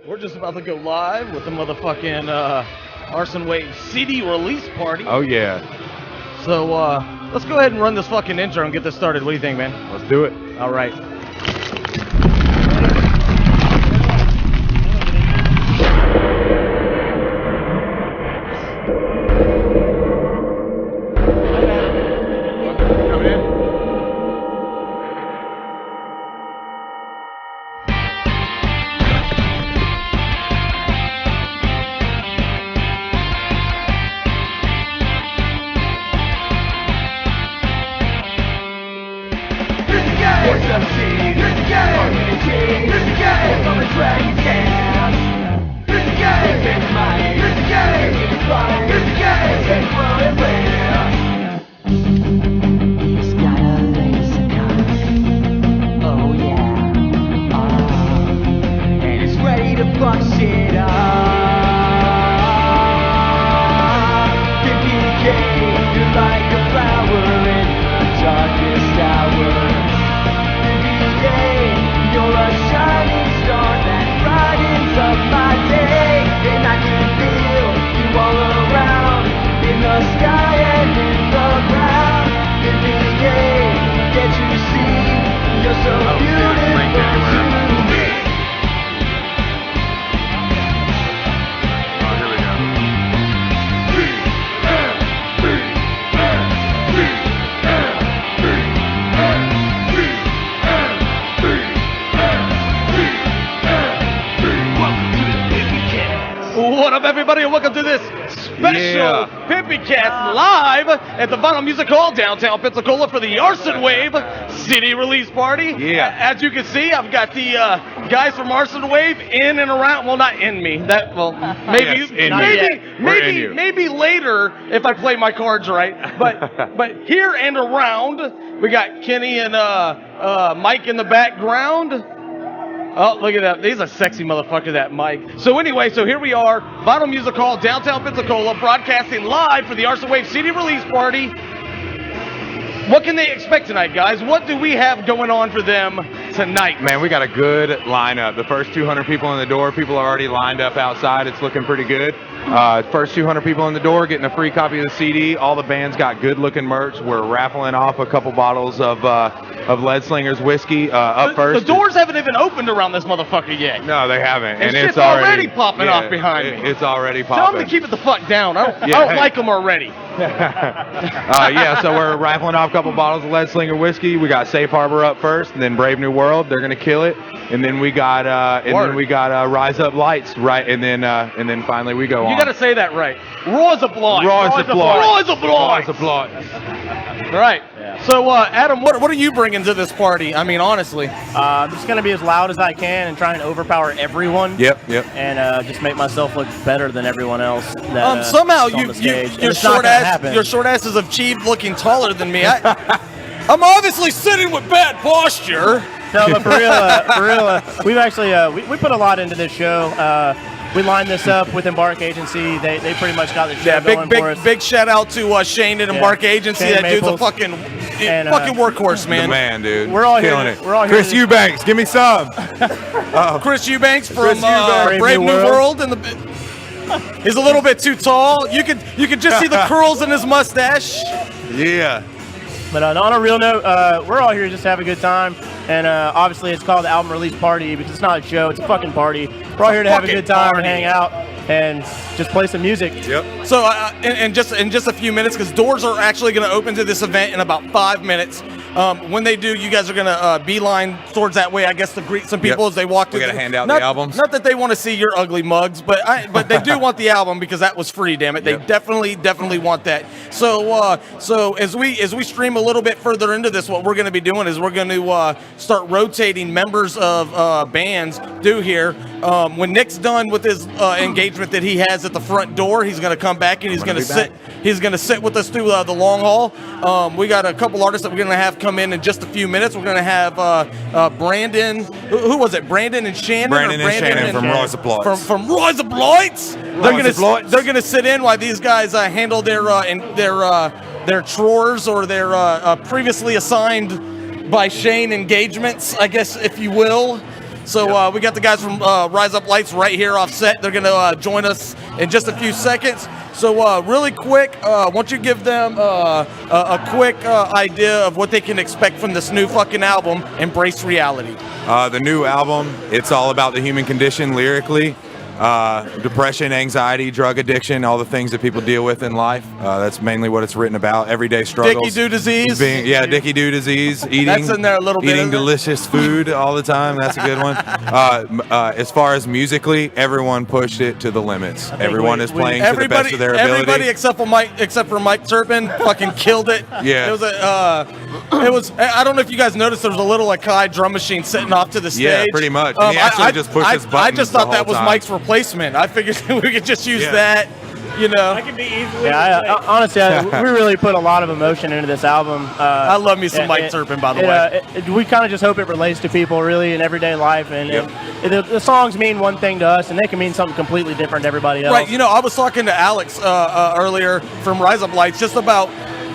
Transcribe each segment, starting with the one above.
We're just about to go live with the motherfucking Arsonwave CD release party. Oh, yeah. So, let's go ahead and run this fucking intro and get this started. What do you think, man? Let's do it. All right. What up, everybody, and welcome to this special Pimpycast live at the Vinyl Music Hall, downtown Pensacola, for the Arsonwave CD release party. Yeah. As you can see, I've got the guys from Arsonwave in and around. Well, not in me. That maybe Yes, maybe later if I play my cards right. But here and around, we got Kenny and Mike in the background. Oh, look at that. He's a sexy motherfucker, that Mike. So anyway, here we are, Vinyl Music Hall, downtown Pensacola, broadcasting live for the Arsonwave CD release party. What can they expect tonight, guys? What do we have going on for them tonight? Man, we got a good lineup. The first 200 people in the door, people are already lined up outside. It's looking pretty good. First 200 people in the door getting a free copy of the CD. All the bands got good-looking merch. We're raffling off a couple bottles of Lead Slinger's whiskey up first. The doors haven't even opened around this motherfucker yet. No, they haven't. And it's already popping off behind me. It's already popping. Tell them to keep it the fuck down. I don't like them already. So we're raffling off a couple bottles of Lead Slinger whiskey. We got Safe Harbor up first, and then Brave New World. They're gonna kill it. And then we got Rise Up Lights, right? And then finally we go on. You gotta say that right. Rise Up Lights. Rise Up Lights. Right. Yeah. So, Adam, what are you bringing to this party? I mean, honestly. I'm just gonna be as loud as I can and try and overpower everyone. Yep. And just make myself look better than everyone else. That, somehow your your short ass has achieved looking taller than me. I'm obviously sitting with bad posture. No, but for real, we've actually we put a lot into this show. We lined this up with Embark Agency. They pretty much got the show going for us. Big shout out to Shane at Embark Agency. Shane that dude's a Maples. fucking workhorse, man. The man, dude. We're all killing here. it. We're all here. Chris Eubanks, give me some. Chris Eubanks from Eubanks. Brave New World, and he's a little bit too tall. You can just see the curls in his mustache. Yeah. But on a real note, we're all here just to have a good time. And obviously it's called the album release party because it's not a show, it's a fucking party. We're all here to have a good time and hang out and just play some music. Yep. So in just a few minutes, because doors are actually going to open to this event in about 5 minutes. When they do, you guys are going to beeline towards that way, I guess, to greet some people as they walk through. We got to hand out the albums. Not that they want to see your ugly mugs, but they do want the album because that was free. Damn it, they definitely want that. So as we stream a little bit further into this, what we're going to be doing is we're going to start rotating members of bands through here. When Nick's done with his engagement that he has at the front door, he's going to come back and he's going to sit. He's going to sit with us through the long haul. We got a couple artists that we're going to have come in just a few minutes. We're going to have Brandon. Who was it? Brandon and Shannon. Brandon and Shannon from Rise Up Lights. From Rise Up Lights. They're going to sit in while these guys handle their chores or their previously assigned by Shane engagements, I guess, if you will. So we got the guys from Rise Up Lights right here off set. They're going to join us in just a few seconds. So really quick, why don't you give them a quick idea of what they can expect from this new fucking album, Embrace Reality. The new album, it's all about the human condition lyrically. Depression, anxiety, drug addiction, all the things that people deal with in life. That's mainly what it's written about. Everyday struggles. Dicky Doo disease. Dicky Doo disease. Eating. That's in there a little bit. Eating delicious food all the time. That's a good one. As far as musically, everyone pushed it to the limits. Everyone is playing to the best of their ability. Everybody except for Mike Turpin fucking killed it. Yeah. It was. I don't know if you guys noticed. There was a little Akai drum machine sitting off to the stage. Yeah, pretty much. And he actually just pushed his buttons. I just thought that was time. Mike's replacement. I figured we could just use that. You know, I can be easily. Yeah, honestly, we really put a lot of emotion into this album. I love me some Mike Turpin, by the way. We kind of just hope it relates to people really in everyday life, and the songs mean one thing to us, and they can mean something completely different to everybody else. Right. You know, I was talking to Alex earlier from Rise Up Lights just about.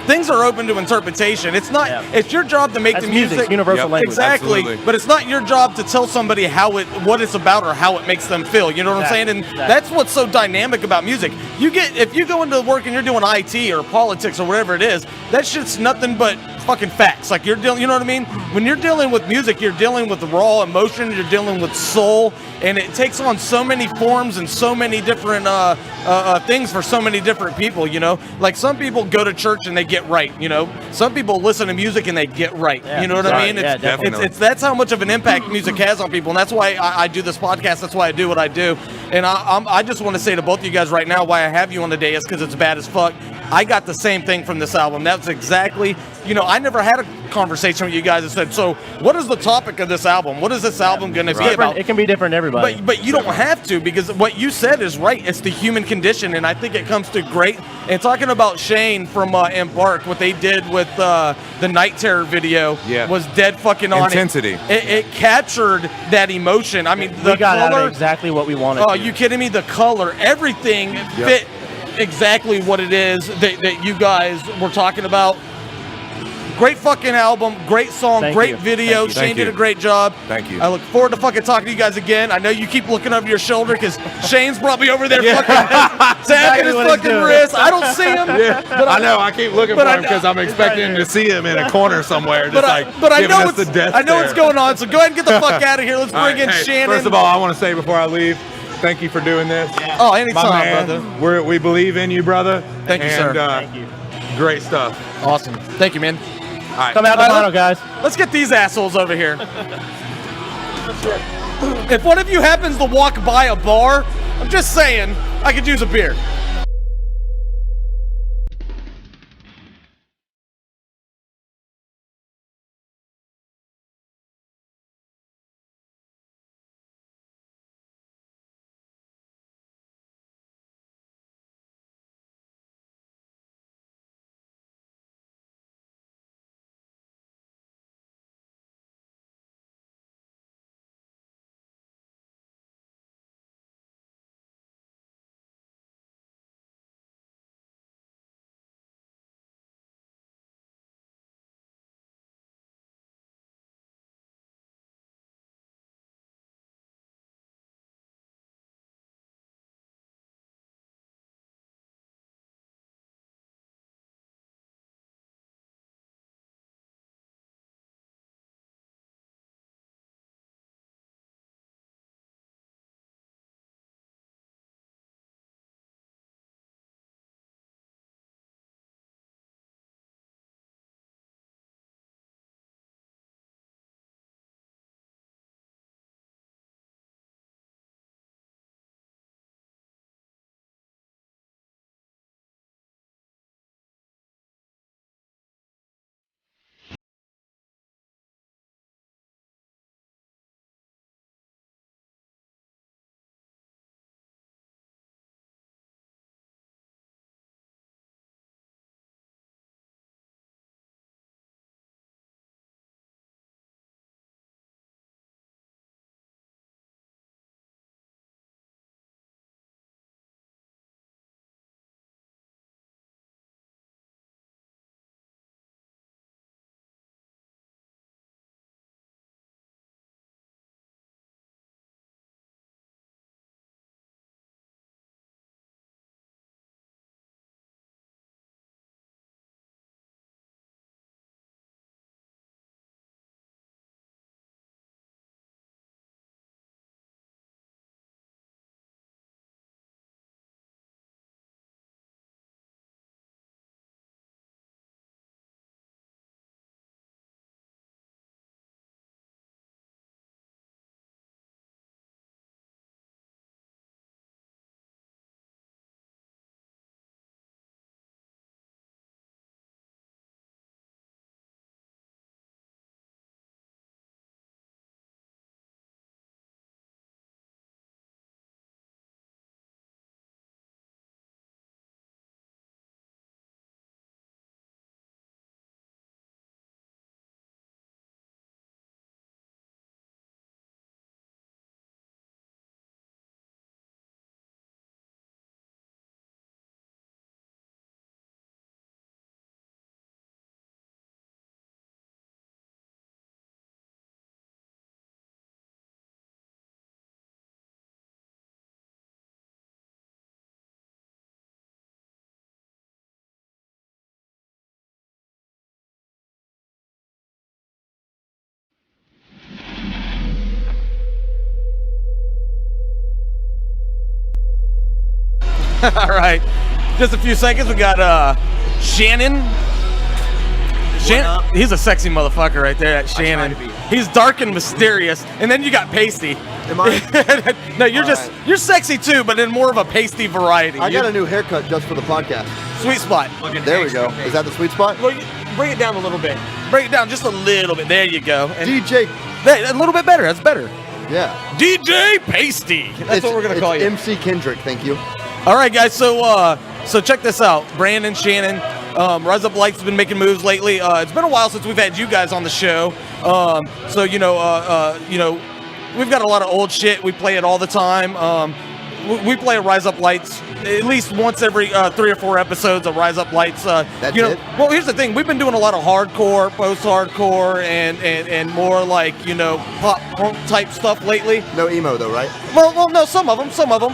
Things are open to interpretation. It's not. Yeah. It's your job to make the music. It's universal language. Exactly. Absolutely. But it's not your job to tell somebody what it's about or how it makes them feel. You know what I'm saying? And that's what's so dynamic about music. If you go into work and you're doing IT or politics or whatever it is, that shit's nothing but fucking facts. Like you're dealing. You know what I mean? When you're dealing with music, you're dealing with raw emotion. You're dealing with soul, and it takes on so many forms and so many different things for so many different people. You know, like some people go to church and they get right. You know, some people listen to music and they get right. Yeah, you know what I mean? Definitely. That's how much of an impact music has on people, and that's why I do this podcast. That's why I do what I do. And I just want to say to both of you guys right now, why I have you on today is because it's bad as fuck. I got the same thing from this album. That's exactly, I never had a conversation with you guys that said, so what is the topic of this album? What is this album going to be about? It can be different to everybody. But you don't have to, because what you said is right. It's the human condition, and I think it comes to great. And talking about Shane from Embark, what they did with the Night Terror video was dead fucking on intensity. It captured that emotion. I mean, we got out of exactly what we wanted. Oh, you kidding me? The color, everything fit exactly what it is that you guys were talking about. Great fucking album, great song, great video. Shane did a great job. Thank you. I look forward to fucking talking to you guys again. I know you keep looking over your shoulder because Shane's brought me over there fucking tapping his fucking wrist. I don't see him. But I know. I keep looking for him because I'm expecting to see him in a corner somewhere. But I know what's going on. So go ahead and get the fuck out of here. Let's bring in Shannon. First of all, I want to say before I leave, thank you for doing this. Oh, anytime, brother. We believe in you, brother. Thank you, sir. Thank you. Great stuff. Awesome. Thank you, man. All right. Come out the final, guys. Let's get these assholes over here. If one of you happens to walk by a bar, I'm just saying, I could use a beer. All right. Just a few seconds. We got Shannon. He's a sexy motherfucker right there, that Shannon. He's dark and mysterious. And then you got Pasty. Am I? No, you're sexy too, but in more of a pasty variety. I got a new haircut just for the podcast. Sweet spot. There we go. Is that the sweet spot? Well, bring it down a little bit. Bring it down just a little bit. There you go. And DJ. a little bit better. That's better. Yeah. DJ Pasty. That's what we're gonna call you. MC Kendrick. Thank you. All right, guys. So check this out. Brandon, Shannon, Rise Up Lights has been making moves lately. It's been a while since we've had you guys on the show. So we've got a lot of old shit. We play it all the time. We play a Rise Up Lights at least once every 3 or 4 episodes of Rise Up Lights. That's it? Well, here's the thing. We've been doing a lot of hardcore, post-hardcore, and more like, pop punk type stuff lately. No emo though, right? Well, no, some of them.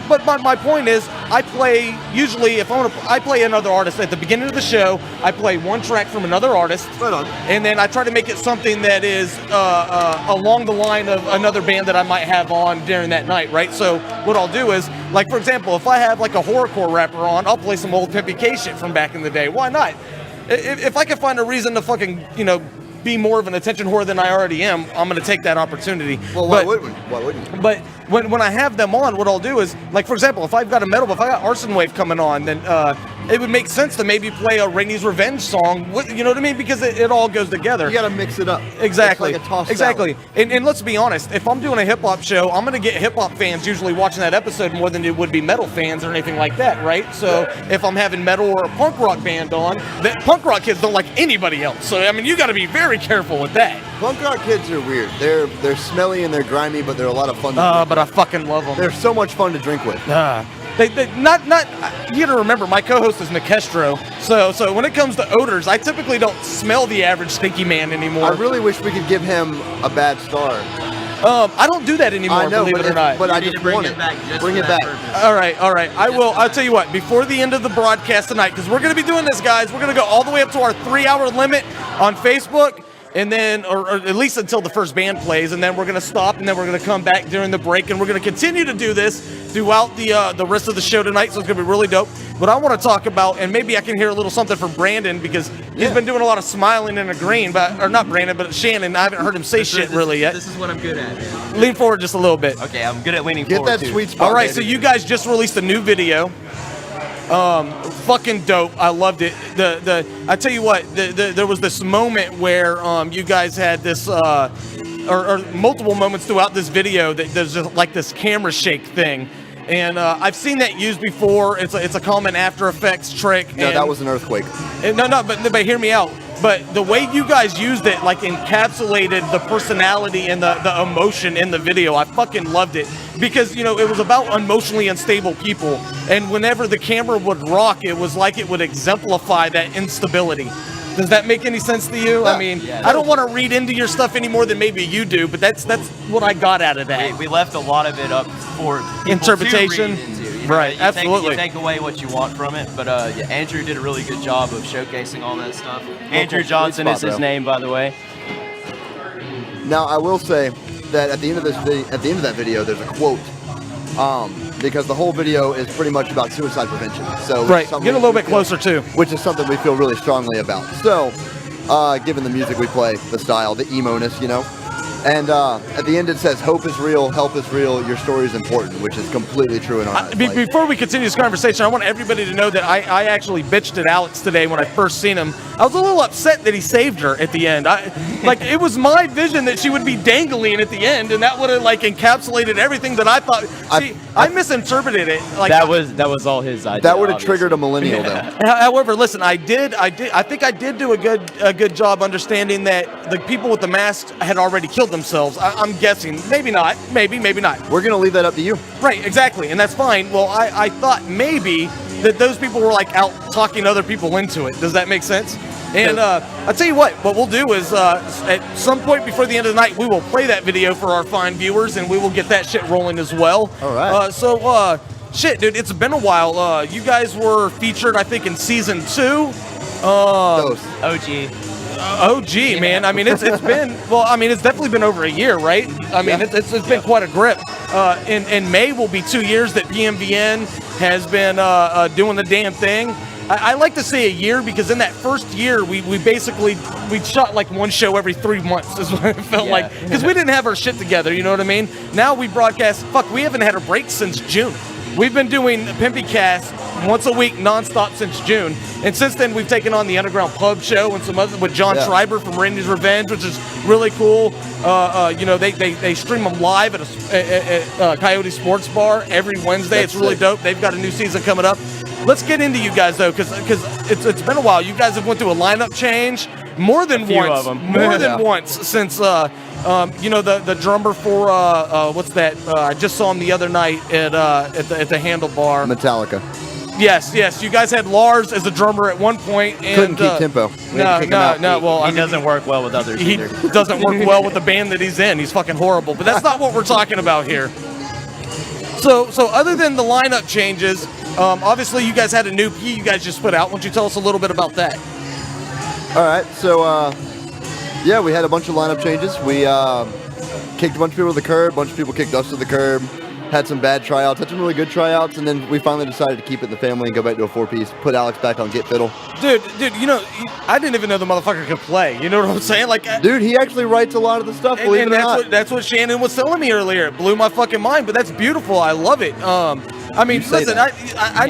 But my point is, I play usually I play another artist at the beginning of the show. I play one track from another artist, Right on. and then I try to make it something that is along the line of another band that I might have on during that night, right? So what I'll do is, like for example, if I have like a horrorcore rapper on, I'll play some old Pimpy K shit from back in the day. Why not? If I can find a reason to fucking be more of an attention whore than I already am, I'm going to take that opportunity. Well, why wouldn't? But when I have them on, what I'll do is, like for example, if I got Arsonwave coming on, then it would make sense to maybe play a Rainey's Revenge song. You know what I mean? Because it all goes together. You got to mix it up. Exactly. It's like a tossed exactly. salad. And let's be honest, if I'm doing a hip hop show, I'm going to get hip hop fans usually watching that episode more than it would be metal fans or anything like that, right? So if I'm having metal or a punk rock band on, the punk rock kids don't like anybody else. So I mean, you got to be very careful with that. Punk rock kids are weird. They're smelly and they're grimy, but they're a lot of fun. But I fucking love them. They're so much fun to drink with. They not. You gotta remember, my co-host is Nicestro, so when it comes to odors, I typically don't smell the average stinky man anymore. I really wish we could give him a bad star. I don't do that anymore, I know, believe it or not. but I just want it. Bring it back. All right. I'll tell you what, before the end of the broadcast tonight, because we're going to be doing this, guys, we're going to go all the way up to our 3-hour limit on Facebook, and then, or at least until the first band plays, and then we're going to stop, and then we're going to come back during the break, and we're going to continue to do this throughout the rest of the show tonight, so it's going to be really dope. But I want to talk about, and maybe I can hear a little something from Brandon, because he's been doing a lot of smiling and agreeing, or not Brandon, but Shannon. I haven't heard him say shit really yet. This is what I'm good at, man. Lean forward just a little bit. Okay, I'm good at leaning Get forward, that too. sweet spot. All right, baby. so you guys just released a new video. Fucking dope. I loved it. I tell you what, there was this moment where you guys had this or multiple moments throughout this video that there's just like this camera shake thing. And I've seen that used before. It's a common After Effects trick. No, that was an earthquake. But hear me out. But the way you guys used it, like, encapsulated the personality and the emotion in the video. I fucking loved it. Because, it was about emotionally unstable people. And whenever the camera would rock, it was like it would exemplify that instability. Does that make any sense to you? Yeah. I mean, I don't want to read into your stuff any more than maybe you do, but that's what I got out of that. We left a lot of it up for people Interpretation. to read into. Right, You absolutely. take away what you want from it, but Andrew did a really good job of showcasing all that stuff. Andrew Johnson is his name, by the way. Now, I will say that at the end of that video, there's a quote. Because the whole video is pretty much about suicide prevention. So Right, get a little bit closer too. Which is something we feel really strongly about. So, given the music we play, the style, the emo-ness, And at the end it says, hope is real, help is real, your story is important, which is completely true in our eyes. Before we continue this conversation, I want everybody to know that I actually bitched at Alex today when I first seen him. I was a little upset that he saved her at the end. It was my vision that she would be dangling at the end, and that would have encapsulated everything that I thought. I misinterpreted it. That was all his idea. That would have triggered a millennial, though. However, listen, I think I did do a good job understanding that the people with the masks had already killed themselves. I'm guessing. Maybe not. Maybe not. We're going to leave that up to you. Right, exactly. And that's fine. Well, I thought maybe that those people were out talking other people into it. Does that make sense? And I'll tell you what we'll do is at some point before the end of the night, we will play that video for our fine viewers, and we will get that shit rolling as well. All right. Shit, dude, it's been a while. You guys were featured, I think, in season 2. OG. OG, man. I mean, it's been, it's definitely been over a year, right? I mean, it's been quite a grip. In May will be 2 years that PMVN has been doing the damn thing. I like to say a year because in that first year we basically shot like one show every 3 months is what it felt like, because we didn't have our shit together, you know what I mean? Now we broadcast, we haven't had a break since June. We've been doing Pimpy Cast once a week nonstop since June, and since then we've taken on the Underground Pub Show and some other with John Schreiber from Randy's Revenge, which is really cool. You know, they stream them live at Coyote Sports Bar every Wednesday. It's really dope. They've got a new season coming up. Let's get into you guys though, because it's been a while. You guys have went through a lineup change more than once. More than once since you know, the drummer for what's that? I just saw him the other night at the Handlebar. Metallica. Yes. You guys had Lars as a drummer at one point, and couldn't keep tempo. No. Well, he doesn't work well with others. He doesn't work well with the band that he's in. He's fucking horrible. But that's not what we're talking about here. So other than the lineup changes, obviously you guys had a new EP you guys just put out. Why don't you tell us a little bit about that? All right, so yeah, we had a bunch of lineup changes. We kicked a bunch of people to the curb, a bunch of people kicked us to the curb, had some bad tryouts, had some really good tryouts, and then we finally decided to keep it in the family and go back to a 4-piece, put Alex back on Git Fiddle. Dude, you know, I didn't even know the motherfucker could play. You know what I'm saying? Like, dude, he actually writes a lot of the stuff, believe it or not. That's what Shannon was telling me earlier. It blew my fucking mind, but that's beautiful. I love it. I mean, listen, I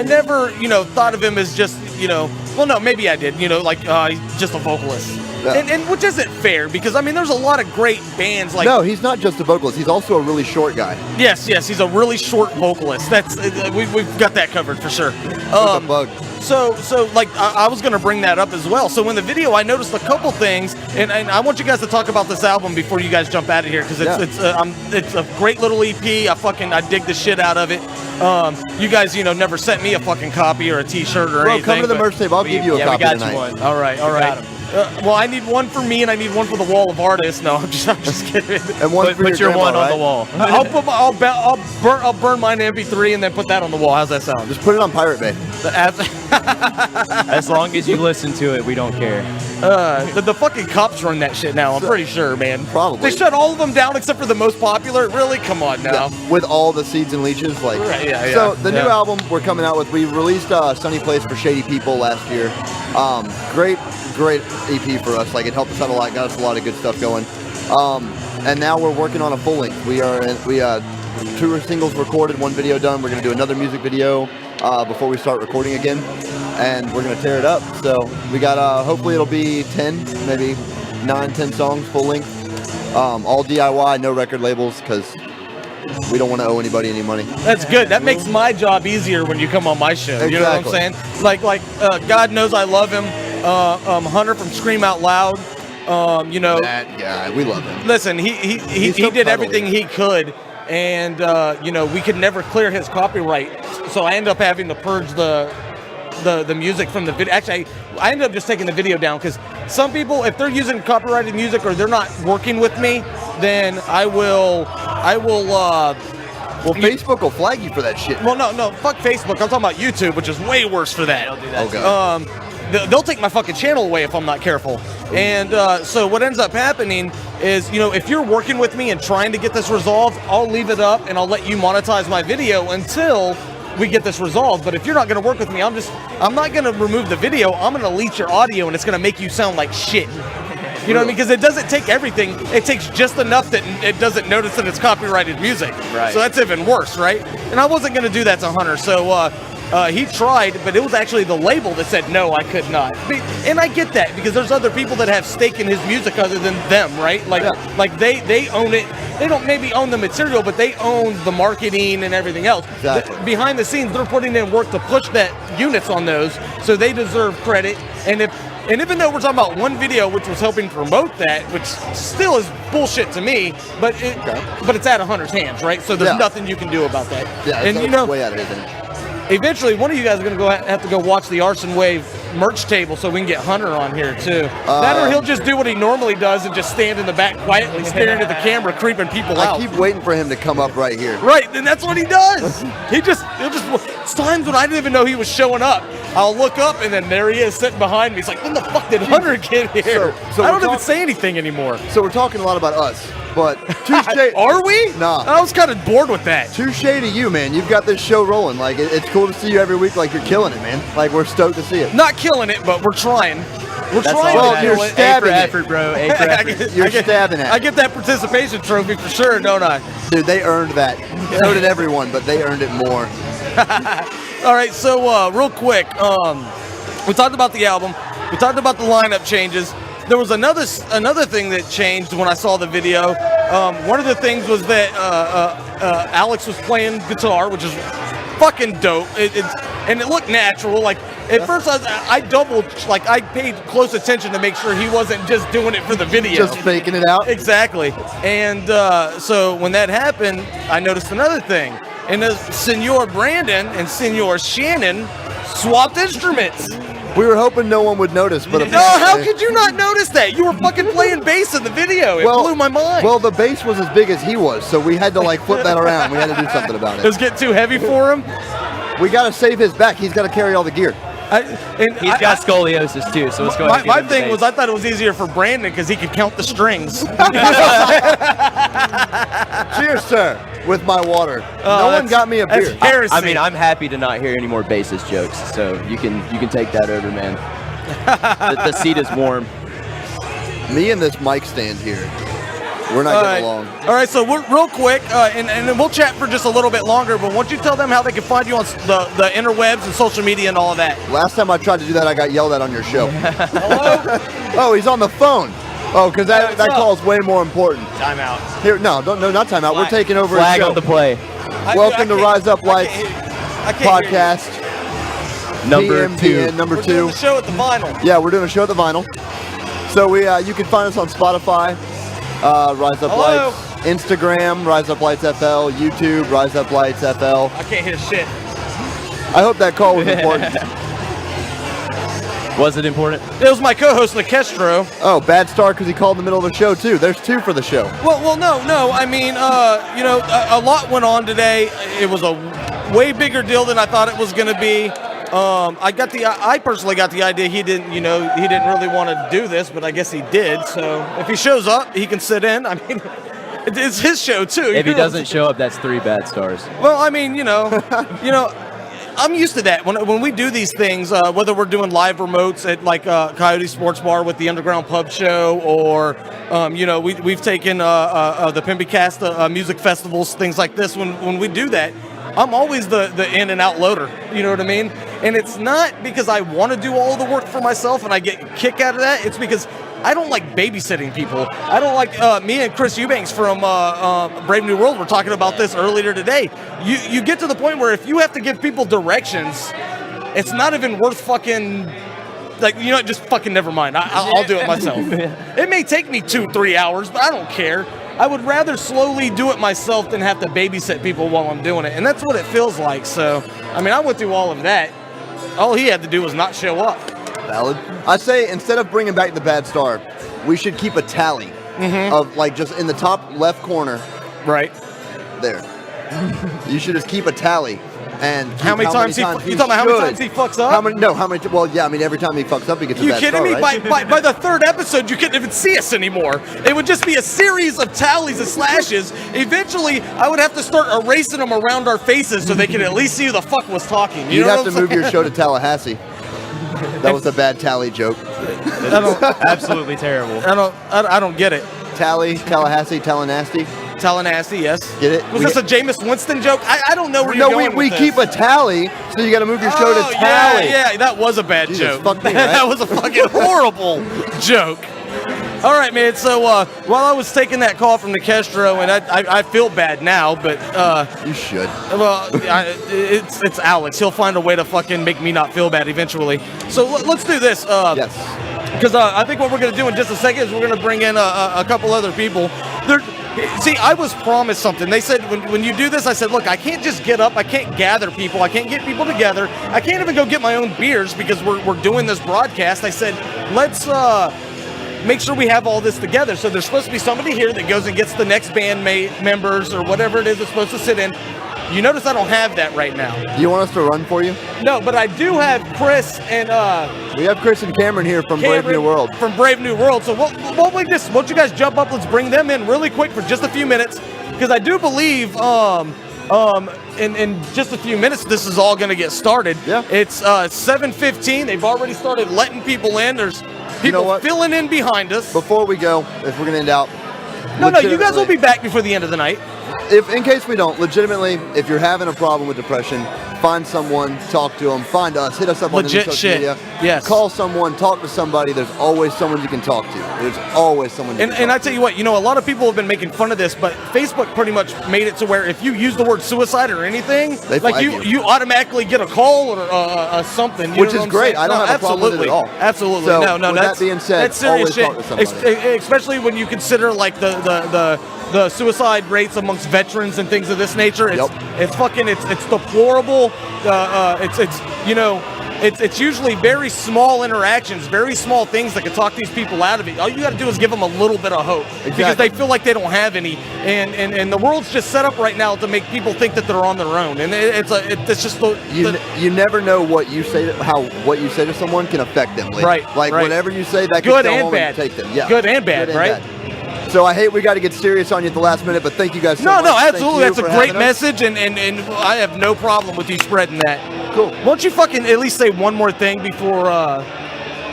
never, you know, thought of him as just, you know, well, no, maybe I did, you know, like, he's just a vocalist. Yeah. And which isn't fair, because, I mean, there's a lot of great bands like... No, he's not just a vocalist. He's also a really short guy. Yes, he's a really short vocalist. That's we've got that covered for sure. A bug. So like, I was going to bring that up as well. So in the video, I noticed a couple things, and I want you guys to talk about this album before you guys jump out of here, because it's a great little EP. I dig the shit out of it. You guys, you know, never sent me a fucking copy or a T-shirt or anything. Come to the merch table. I'll give you a copy tonight. You one. All right. Well, I need one for me, and I need one for the wall of artists. No, I'm just kidding. And one put your one on the wall. I'll burn mine to MP3 and then put that on the wall. How's that sound? Just put it on Pirate Bay. As long as you listen to it, we don't care. The fucking cops run that shit now. I'm pretty sure, man. Probably. They shut all of them down except for the most popular. Really? Come on now. Yeah, with all the seeds and leeches, like. Right, yeah. So the new album we're coming out with, we released Sunny Place for Shady People last year. Great EP for us. Like, it helped us out a lot, got us a lot of good stuff going. And now we're working on a full length. We 2 singles recorded, 1 video done. We're gonna do another music video before we start recording again, and we're gonna tear it up. So we got hopefully it'll be 10, maybe 9, 10 songs full length, all DIY, no record labels, because we don't want to owe anybody any money. That's good. That makes my job easier when you come on my show. Exactly. You know what I'm saying? Like God knows I love him. Hunter from Scream Out Loud. You know, that guy, we love him. Listen, he did everything he could, and you know, we could never clear his copyright, so I ended up having to purge the music from the video. Actually, I ended up just taking the video down, because some people, if they're using copyrighted music or they're not working with me, then I will. Well, Facebook will flag you for that shit. Well, no, fuck Facebook. I'm talking about YouTube, which is way worse for that. They'll do that. Okay. They'll take my fucking channel away if I'm not careful. And so what ends up happening is, you know, if you're working with me and trying to get this resolved, I'll leave it up and I'll let you monetize my video until we get this resolved. But if you're not going to work with me, I'm not going to remove the video. I'm going to delete your audio, and it's going to make you sound like shit. You know what I mean? Because it doesn't take everything. It takes just enough that it doesn't notice that it's copyrighted music. Right. So that's even worse, right? And I wasn't going to do that to Hunter. So he tried, but it was actually the label that said, no, I could not. And I get that, because there's other people that have stake in his music other than them, right? Like they own it. They don't maybe own the material, but they own the marketing and everything else. Exactly. Behind the scenes, they're putting in work to push that units on those, so they deserve credit. And even though we're talking about one video which was helping promote that, which still is bullshit to me, but it's out of Hunter's hands, right? So there's nothing you can do about that. Yeah, and you know, way out of his hands. Eventually, one of you guys are going to have to go watch the Arsonwave merch table so we can get Hunter on here, too. That or he'll just do what he normally does and just stand in the back quietly, staring at the camera, creeping people out. I keep waiting for him to come up right here. Right, and that's what he does. It's times when I didn't even know he was showing up. I'll look up, and then there he is sitting behind me. He's like, when the fuck did Hunter get here? So I we're don't even say anything anymore. So we're talking a lot about us, but touche. Are we? Nah. I was kind of bored with that. Touche to you, man. You've got this show rolling. Like, it's cool to see you every week. Like, you're killing it, man. Like, we're stoked to see it. Not killing it, but we're trying. We're That's trying all to that you're do it. stabbing A for it. effort, bro. A for effort. You're stabbing at I it. get that participation trophy for sure, don't I? Dude, they earned that. So did everyone, but they earned it more. All right, so real quick, we talked about the album. We talked about the lineup changes. There was another thing that changed when I saw the video. One of the things was that Alex was playing guitar, which is fucking dope. And it looked natural. Like at first, I paid close attention to make sure he wasn't just doing it for the video. Just faking it out. Exactly. And so when that happened, I noticed another thing. And Senor Brandon and Senor Shannon swapped instruments. We were hoping no one would notice, but No, how could you not notice that? You were fucking playing bass in the video. It blew my mind. Well, the bass was as big as he was, so we had to like flip that around. We had to do something about It was it. getting too heavy for him. We got to save his back. He's got to carry all the gear. He's got scoliosis too, so let's go ahead and My give him thing the was I thought it was easier for Brandon because he could count the strings. Cheers, sir, with my water. No one got me a That's beer. heresy. I mean, I'm happy to not hear any more bassist jokes, so you can take that over, man. The seat is warm. Me and this mic stand here, we're not getting along. All right, so we're real quick, and then we'll chat for just a little bit longer, but why don't you tell them how they can find you on the interwebs and social media and all of that? Last time I tried to do that, I got yelled at on your show. Hello? Oh, he's on the phone. Oh, because that what's up? call is way more important. Time out. Here, no, not time out. We're taking over Flag his show. on the play. Welcome to Rise Up Lights I can't hear you. podcast. Number PMPN, 2. number We're 2. doing the show at the Vinyl. Yeah, we're doing a show at the Vinyl. So you can find us on Spotify, Rise Up Hello? Lights, Instagram, Rise Up Lights FL, YouTube, Rise Up Lights FL. I can't hear shit. I hope that call was important. Was it important? It was my co-host, Nicestro. Oh, bad start because he called in the middle of the show too. There's 2 for the show. Well, no. I mean, a lot went on today. It was a way bigger deal than I thought it was going to be. I personally got the idea he didn't really want to do this, but I guess he did. So if he shows up, he can sit in. I mean, it's his show too. If he doesn't show up, that's 3 bad stars. Well, I mean, I'm used to that. When we do these things, whether we're doing live remotes at like Coyote Sports Bar with the Underground Pub Show, or we've taken the Pimpycast music festivals, things like this. When we do that, I'm always the in and out loader. You know what I mean? And it's not because I want to do all the work for myself and I get a kick out of that. It's because I don't like babysitting people. I don't like me and Chris Eubanks from Brave New World were talking about this earlier today. You get to the point where if you have to give people directions, it's not even worth fucking. Like, just fucking never mind. I'll do it myself. It may take me 2-3 hours, but I don't care. I would rather slowly do it myself than have to babysit people while I'm doing it. And that's what it feels like. So, I mean, I went through all of that. All he had to do was not show up. Valid. I say instead of bringing back the bad star, we should keep a tally of like just in the top left corner. Right. There. You should just keep a tally. And How many times you talking about how many times he fucks up? How many? Well, yeah. I mean, every time he fucks up, he gets a You bad kidding star, me? right? By the 3rd episode, you couldn't even see us anymore. It would just be a series of tallies and slashes. Eventually, I would have to start erasing them around our faces so they could at least see who the fuck was talking. You You'd know have what to I'm move saying? your show to Tallahassee. That was a bad tally joke. Absolutely terrible. I don't get it. Tallahassee, Tallahassee. Tallahassee, yes. Get it? Was this a Jameis Winston joke? I don't know where you're going we with keep this. a tally, so you got to move your show to tally. Yeah, that was a bad Jesus, joke. fuck me, right? That was a fucking horrible joke. All right, man. So while I was taking that call from Nicestro, and I feel bad now, but You should. well, it's Alex. He'll find a way to fucking make me not feel bad eventually. So let's do this. Yes. Because I think what we're going to do in just a second is we're going to bring in a couple other people. See, I was promised something. They said, when you do this, I said, look, I can't just get up. I can't gather people. I can't get people together. I can't even go get my own beers because we're doing this broadcast. I said, let's make sure we have all this together. So there's supposed to be somebody here that goes and gets the next bandmate members or whatever it is that's supposed to sit in. You notice I don't have that right now. Do you want us to run for you? No, but I do have Chris and We have Chris and Cameron here from Brave New World. From Brave New World. So won't you guys jump up? Let's bring them in really quick for just a few minutes, because I do believe in just a few minutes this is all going to get started. Yeah. It's 7:15. They've already started letting people in. There's people filling in behind us. Before we go, if we're gonna end out. No, you guys will be back before the end of the night. If in case we don't, legitimately, if you're having a problem with depression, find someone, talk to them, find us, hit us up on Legit social shit. media. Yes. Call someone, talk to somebody. There's always someone you can talk to. There's always someone you can And I talk tell you what, a lot of people have been making fun of this, but Facebook pretty much made it to where if you use the word suicide or anything, They like flag you automatically get a call or something. You Which know is what I'm great. saying? I don't have a problem with it at all. Absolutely. So, No, with that's that being said, that's serious always shit. talk to somebody. Especially when you consider like the suicide rates amongst veterans and things of this nature. It's deplorable. It's usually very small interactions, very small things that can talk these people out of it. All you got to do is give them a little bit of hope, because they feel like they don't have any, and the world's just set up right now to make people think that they're on their own, and it's just you never know what you say what you say to someone can affect them later. Right, Like right. whatever you say, that Good can go and home bad. and take them. Yeah. Good and bad, right? So I hate we got to get serious on you at the last minute, but thank you guys so much. No, Thank absolutely. you That's a for great having us. message, and I have no problem with you spreading that. Cool. Won't you fucking at least say one more thing before,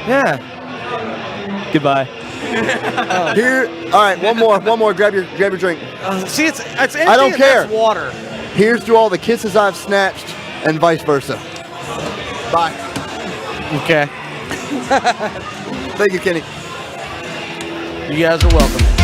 yeah. Goodbye. Here, all right, one more. Grab your drink. See, it's empty. I don't and care. that's water. Here's to all the kisses I've snatched, and vice versa. Bye. Okay. Thank you, Kenny. You guys are welcome.